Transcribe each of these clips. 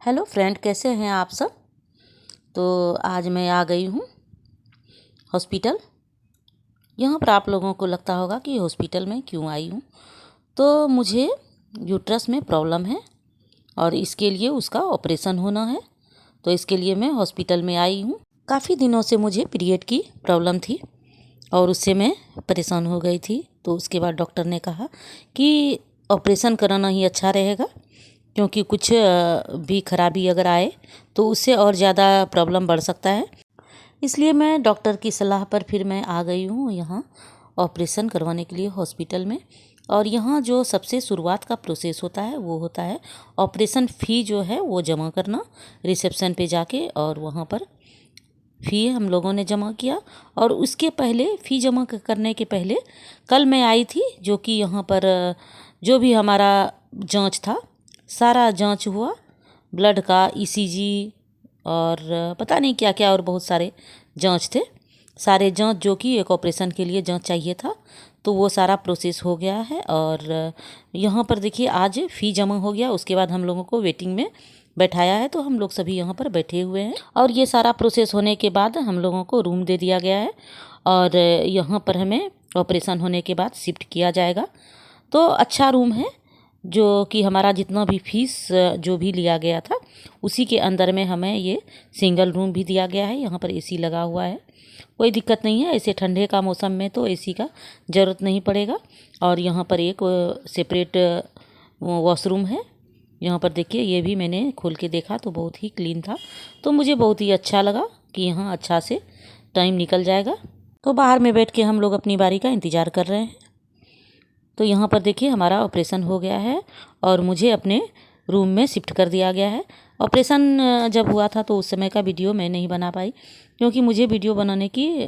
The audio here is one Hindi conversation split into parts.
हेलो फ्रेंड, कैसे हैं आप सब। तो आज मैं आ गई हूँ हॉस्पिटल। यहाँ पर आप लोगों को लगता होगा कि हॉस्पिटल में क्यों आई हूँ। तो मुझे यूट्रस में प्रॉब्लम है और इसके लिए उसका ऑपरेशन होना है। तो इसके लिए मैं हॉस्पिटल में आई हूँ। काफ़ी दिनों से मुझे पीरियड की प्रॉब्लम थी और उससे मैं परेशान हो गई थी। तो उसके बाद डॉक्टर ने कहा कि ऑपरेशन कराना ही अच्छा रहेगा, क्योंकि कुछ भी खराबी अगर आए तो उससे और ज़्यादा प्रॉब्लम बढ़ सकता है। इसलिए मैं डॉक्टर की सलाह पर फिर मैं आ गई हूँ यहाँ ऑपरेशन करवाने के लिए हॉस्पिटल में। और यहाँ जो सबसे शुरुआत का प्रोसेस होता है वो होता है ऑपरेशन फ़ी जो है वो जमा करना रिसेप्शन पे जाके। और वहाँ पर फ़ी हम लोगों ने जमा किया। और उसके पहले फ़ी जमा करने के पहले कल मैं आई थी, जो कि यहाँ पर जो भी हमारा जांच था सारा जांच हुआ। ब्लड का ईसीजी और पता नहीं क्या क्या और बहुत सारे जांच थे। सारे जांच जो कि एक ऑपरेशन के लिए जांच चाहिए था, तो वो सारा प्रोसेस हो गया है। और यहाँ पर देखिए आज फ़ी जमा हो गया। उसके बाद हम लोगों को वेटिंग में बैठाया है, तो हम लोग सभी यहाँ पर बैठे हुए हैं। और ये सारा प्रोसेस होने के बाद हम लोगों को रूम दे दिया गया है और यहाँ पर हमें ऑपरेशन होने के बाद शिफ्ट किया जाएगा। तो अच्छा रूम है, जो कि हमारा जितना भी फीस जो भी लिया गया था उसी के अंदर में हमें ये सिंगल रूम भी दिया गया है। यहाँ पर एसी लगा हुआ है, कोई दिक्कत नहीं है। ऐसे ठंडे का मौसम में तो एसी का ज़रूरत नहीं पड़ेगा। और यहाँ पर एक सेपरेट वॉशरूम है। यहाँ पर देखिए, ये भी मैंने खोल के देखा तो बहुत ही क्लीन था। तो मुझे बहुत ही अच्छा लगा कि यहाँ अच्छा से टाइम निकल जाएगा। तो बाहर में बैठ के हम लोग अपनी बारी का इंतज़ार कर रहे हैं। तो यहाँ पर देखिए हमारा ऑपरेशन हो गया है और मुझे अपने रूम में शिफ्ट कर दिया गया है। ऑपरेशन जब हुआ था तो उस समय का वीडियो मैं नहीं बना पाई, क्योंकि मुझे वीडियो बनाने की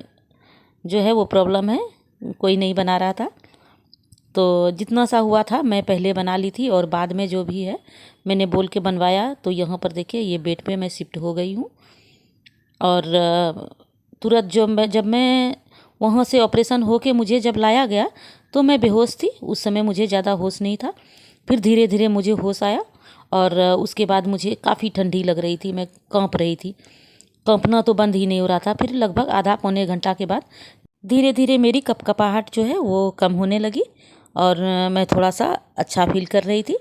जो है वो प्रॉब्लम है, कोई नहीं बना रहा था। तो जितना सा हुआ था मैं पहले बना ली थी और बाद में जो भी है मैंने बोल के बनवाया। तो यहाँ पर देखिए ये बेड पे मैं शिफ्ट हो गई हूँ। और तुरंत जब मैं वहाँ से ऑपरेशन हो के मुझे जब लाया गया तो मैं बेहोश थी। उस समय मुझे ज़्यादा होश नहीं था। फिर धीरे धीरे मुझे होश आया और उसके बाद मुझे काफ़ी ठंडी लग रही थी, मैं काँप रही थी। काँपना तो बंद ही नहीं हो रहा था। फिर लगभग आधा पौने घंटा के बाद धीरे धीरे मेरी कपकपाहट जो है वो कम होने लगी और मैं थोड़ा सा अच्छा फील कर रही थी।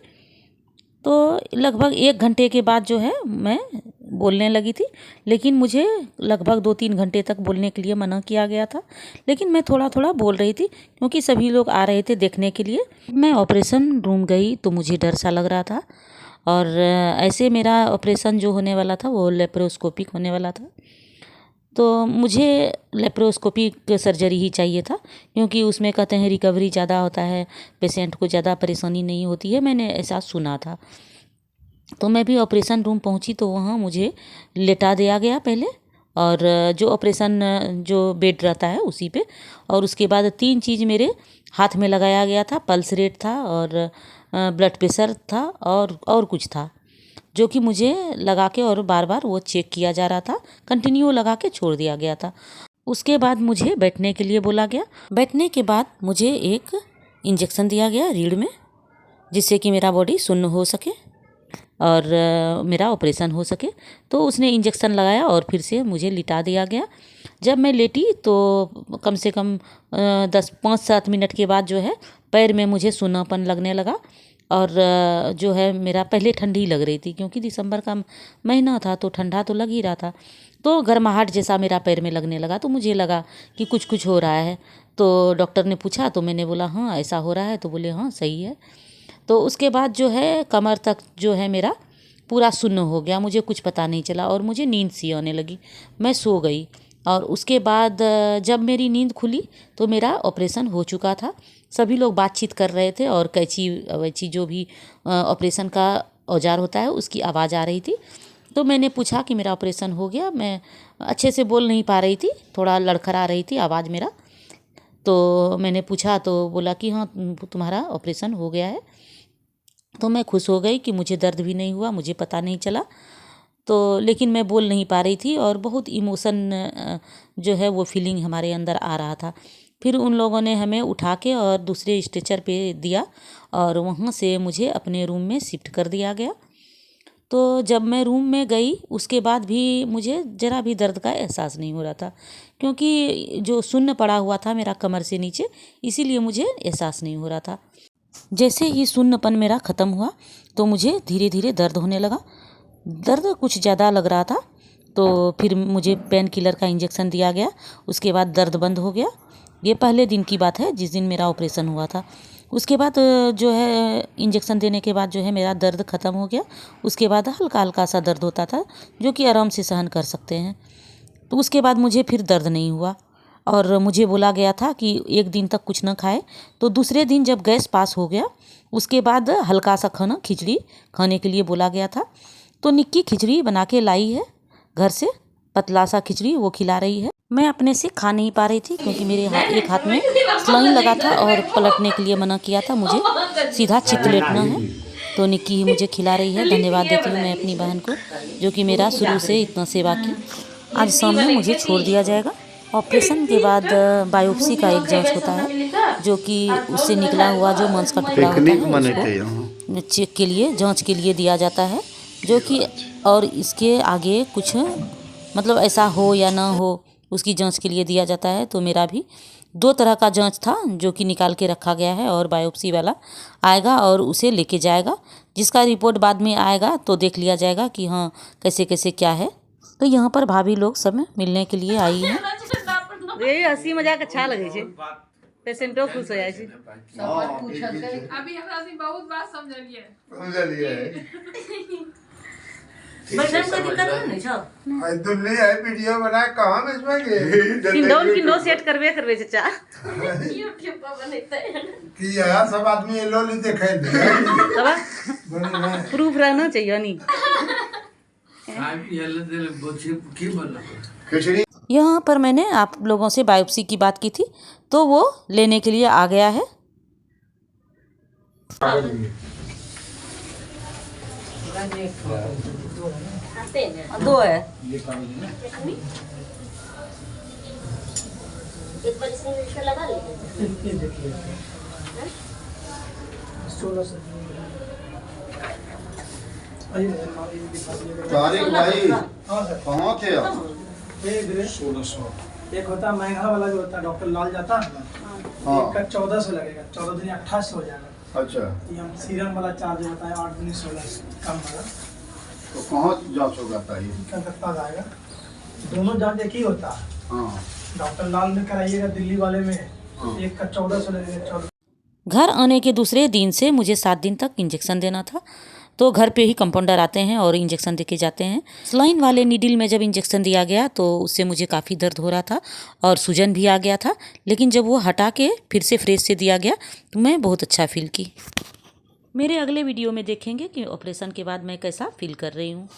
तो लगभग 1 घंटे के बाद जो है मैं बोलने लगी थी, लेकिन मुझे लगभग 2-3 घंटे तक बोलने के लिए मना किया गया था। लेकिन मैं थोड़ा थोड़ा बोल रही थी, क्योंकि सभी लोग आ रहे थे देखने के लिए। मैं ऑपरेशन रूम गई तो मुझे डर सा लग रहा था। और ऐसे मेरा ऑपरेशन जो होने वाला था वो लेप्रोस्कोपिक होने वाला था। तो मुझे लेप्रोस्कोपिक सर्जरी ही चाहिए था, क्योंकि उसमें कहते हैं रिकवरी ज़्यादा होता है, पेशेंट को ज़्यादा परेशानी नहीं होती है, मैंने ऐसा सुना था। तो मैं भी ऑपरेशन रूम पहुंची तो वहाँ मुझे लेटा दिया गया पहले। और जो ऑपरेशन जो बेड रहता है उसी पे। और उसके बाद 3 चीज़ मेरे हाथ में लगाया गया था। पल्स रेट था और ब्लड प्रेशर था और कुछ था, जो कि मुझे लगा के और बार बार वो चेक किया जा रहा था। कंटिन्यू लगा के छोड़ दिया गया था। उसके बाद मुझे बैठने के लिए बोला गया। बैठने के बाद मुझे एक इंजेक्शन दिया गया रीढ़ में, जिससे कि मेरा बॉडी सुन्न हो सके और मेरा ऑपरेशन हो सके। तो उसने इंजेक्शन लगाया और फिर से मुझे लिटा दिया गया। जब मैं लेटी तो कम से कम 5-7 मिनट के बाद जो है पैर में मुझे सूनापन लगने लगा। और जो है मेरा पहले ठंडी लग रही थी, क्योंकि दिसंबर का महीना था तो ठंडा तो लग ही रहा था। तो गर्माहट जैसा मेरा पैर में लगने लगा। तो मुझे लगा कि कुछ कुछ हो रहा है। तो डॉक्टर ने पूछा तो मैंने बोला हाँ ऐसा हो रहा है। तो बोले हाँ सही है। तो उसके बाद जो है कमर तक जो है मेरा पूरा सुन्न हो गया, मुझे कुछ पता नहीं चला और मुझे नींद सी आने लगी। मैं सो गई। और उसके बाद जब मेरी नींद खुली तो मेरा ऑपरेशन हो चुका था। सभी लोग बातचीत कर रहे थे और कैंची वैची जो भी ऑपरेशन का औजार होता है उसकी आवाज़ आ रही थी। तो मैंने पूछा कि मेरा ऑपरेशन हो गया। मैं अच्छे से बोल नहीं पा रही थी, थोड़ा लड़खड़ा रही थी आवाज़ मेरा। तो मैंने पूछा तो बोला कि हाँ तुम्हारा ऑपरेशन हो गया है। तो मैं खुश हो गई कि मुझे दर्द भी नहीं हुआ, मुझे पता नहीं चला। तो लेकिन मैं बोल नहीं पा रही थी और बहुत इमोशन जो है वो फीलिंग हमारे अंदर आ रहा था। फिर उन लोगों ने हमें उठा के और दूसरे स्ट्रेचर पे दिया और वहाँ से मुझे अपने रूम में शिफ्ट कर दिया गया। तो जब मैं रूम में गई उसके बाद भी मुझे ज़रा भी दर्द का एहसास नहीं हो रहा था, क्योंकि जो शून्य पड़ा हुआ था मेरा कमर से नीचे, इसीलिए मुझे एहसास नहीं हो रहा था। जैसे ही शून्यपन मेरा ख़त्म हुआ तो मुझे धीरे धीरे दर्द होने लगा। दर्द कुछ ज़्यादा लग रहा था, तो फिर मुझे पेन किलर का इंजेक्शन दिया गया। उसके बाद दर्द बंद हो गया। ये पहले दिन की बात है जिस दिन मेरा ऑपरेशन हुआ था। उसके बाद जो है इंजेक्शन देने के बाद जो है मेरा दर्द ख़त्म हो गया। उसके बाद हल्का हल्का सा दर्द होता था जो कि आराम से सहन कर सकते हैं। तो उसके बाद मुझे फिर दर्द नहीं हुआ और मुझे बोला गया था कि एक दिन तक कुछ न खाए। तो दूसरे दिन जब गैस पास हो गया उसके बाद हल्का सा खाना, खिचड़ी खाने के लिए बोला गया था। तो निक्की खिचड़ी बना के लाई है घर से, पतला सा खिचड़ी वो खिला रही है। मैं अपने से खा नहीं पा रही थी क्योंकि मेरे एक हाथ में सलाइन लगा था और पलटने के लिए मना किया था, मुझे सीधा चित लेटना है। तो निक्की ही मुझे खिला रही है। धन्यवाद देती हूँ मैं अपनी बहन को जो कि मेरा शुरू से इतना सेवा की। आज शाम में मुझे छोड़ दिया जाएगा। ऑपरेशन के बाद बायोप्सी का एक जांच होता है जो कि उससे निकला हुआ जो मांस का टुकड़ा होता है उसको चेक के लिए, जांच के लिए दिया जाता है, जो कि और इसके आगे कुछ मतलब ऐसा हो या ना हो उसकी जांच के लिए दिया जाता है। तो मेरा भी 2 तरह का जांच था जो कि निकाल के रखा गया है और बायोप्सी वाला आएगा और उसे लेके जाएगा, जिसका रिपोर्ट बाद में आएगा तो देख लिया जाएगा कि हाँ कैसे कैसे क्या है। तो यहाँ पर भाभी लोग सब मिलने के लिए आई हैं। ये हंसी मजाक अच्छा लगे छे, पेशेंटो खुश हो जाए छे। अभी हमरा से बहुत बात समझलिए बैठने में कोई दिक्कत नहीं छो। आज तो नहीं है वीडियो बना कहां में इसमें के किंडो सेट करबे चाचा यूट्यूब पर बनते कि यार सब आदमी ये लो ले देखे तब प्रूफ रहना चाहिए नी। खिचड़ी यहाँ पर मैंने आप लोगों से बायोप्सी की बात की थी तो वो लेने के लिए आ गया है। दो है एक बार इसमें मिर्च लगा लीजिए। तारीख भाई कहाँ थे आप? 1600 एक होता महंगा वाला जो होता है डॉक्टर लाल जाता है ना, हाँ। एक का 1400 लगेगा, 14 दिन 2800 हो जाएगा। अच्छा ये हम सीरम वाला चार्ज होता है 8 दिन 16 कम वाला, तो कहाँ जांच होगा था ये? कलकत्ता जाएगा। दोनों जांच एक ही होता है। हाँ डॉक्टर लाल में कराइएगा दिल्ली वाले में, हाँ। एक का 1400 लगेगा। 14 घर आने के दूसरे दिन से मुझे 7 दिन तक इंजेक्शन देना था। तो घर पे ही कंपाउंडर आते हैं और इंजेक्शन देके जाते हैं। सलाइन वाले नीडल में जब इंजेक्शन दिया गया तो उससे मुझे काफ़ी दर्द हो रहा था और सूजन भी आ गया था, लेकिन जब वो हटा के फिर से फ्रेश से दिया गया तो मैं बहुत अच्छा फील की। मेरे अगले वीडियो में देखेंगे कि ऑपरेशन के बाद मैं कैसा फील कर रही हूँ।